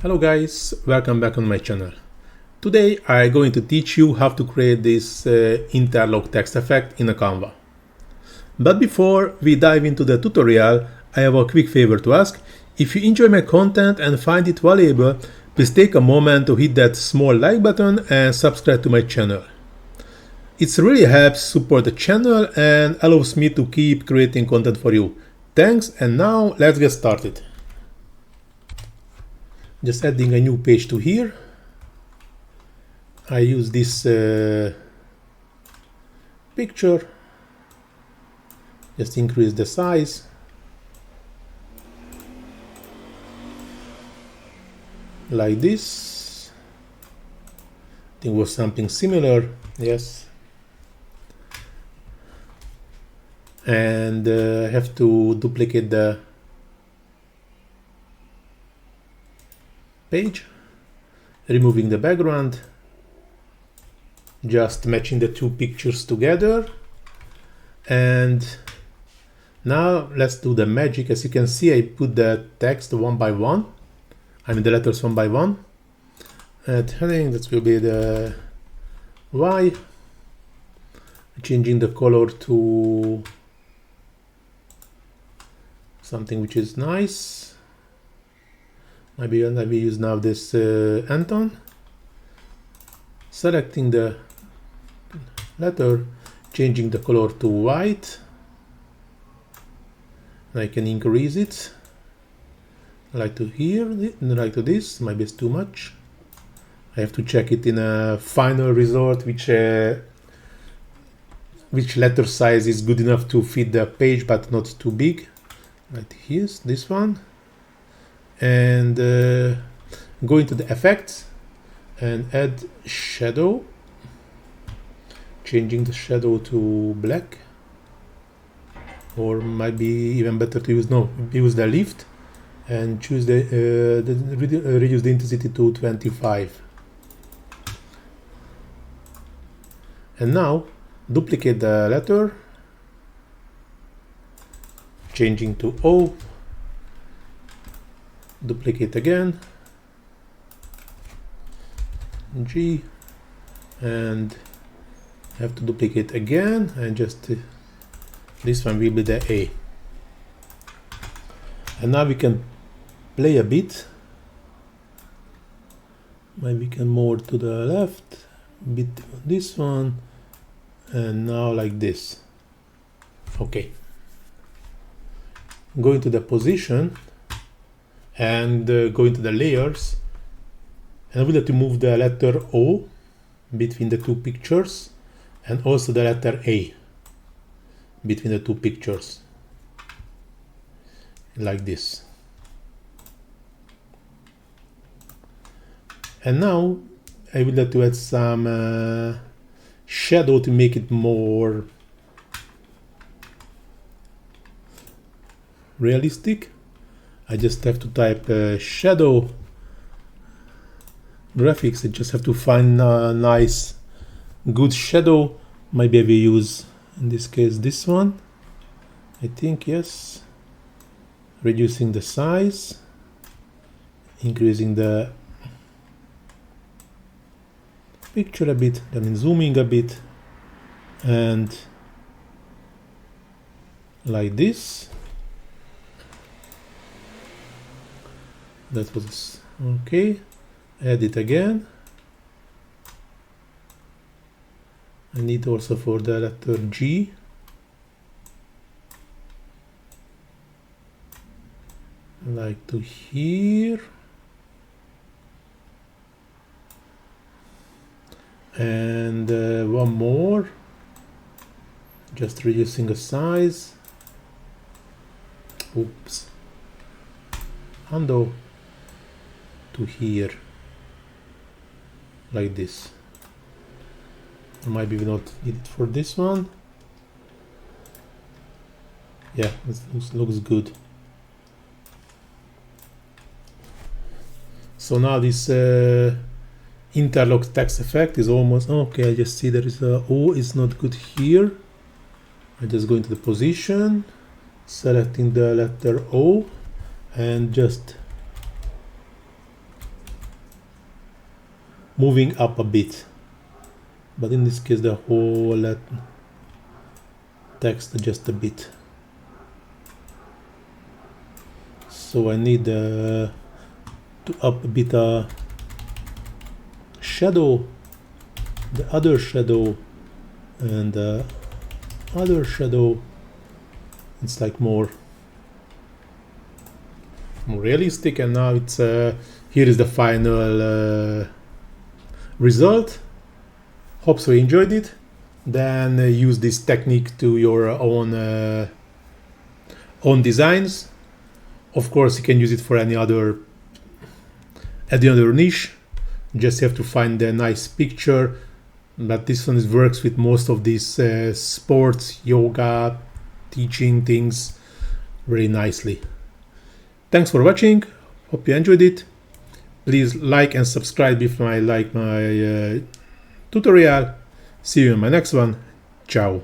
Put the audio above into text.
Hello guys, welcome back on my channel. Today I'm going to teach you how to create this interlock text effect in a Canva. But before we dive into the tutorial, I have a quick favor to ask. If you enjoy my content and find it valuable, please take a moment to hit that small like button and subscribe to my channel. It really helps support the channel and allows me to keep creating content for you. Thanks, and now let's get started. Just adding a new page to here. I use this picture. Just increase the size. Like this. I think it was something similar. Yes. And I have to duplicate the page, removing the background, just matching the two pictures together. And now let's do the magic. As you can see, I put the text one by one. I mean the letters one by one. And heading, that will be the Y. Changing the color to something which is nice. Maybe I will use now this Anton. Selecting the letter, changing the color to white. And I can increase it, like to here, like to this. Maybe it's too much. I have to check it in a final resort, which letter size is good enough to fit the page, but not too big. Right, here's this one. And go into the effects and add shadow, changing the shadow to black, or might be even better to use the lift and choose reduce the intensity to 25. And now duplicate the letter, changing to O. Duplicate again, G, and have to duplicate again, and just this one will be the A. And now we can play a bit. Maybe we can more to the left, bit on this one, and now like this. Okay. Go into the position and go into the layers, and I would like to move the letter O between the two pictures, and also the letter A between the two pictures, like this. And now I would like to add some shadow to make it more realistic. I just have to type shadow graphics. I just have to find a nice, good shadow. Maybe I will use, in this case, this one. I think, yes. Reducing the size, increasing the picture a bit, I mean zooming a bit, and like this. That was okay. Add it again. I need also for the letter G. Like to here. And one more. Just reducing the size. Oops. Undo. To here, like this. Or maybe we not need it for this one. Yeah, it looks good. So now this interlock text effect is almost okay. I just see there is a O is not good here. I just go into the position, selecting the letter O, and just moving up a bit, but in this case the whole text just a bit. So I need to up a bit shadow, the other shadow, and the other shadow. It's like more realistic, and now it's here is the final result. Hope so you enjoyed it. Then use this technique to your own designs. Of course, you can use it for any other niche. Just have to find a nice picture, but this one works with most of these sports, yoga, teaching things very nicely. Thanks for watching. Hope you enjoyed it. Please like and subscribe if you like my tutorial. See you in my next one. Ciao.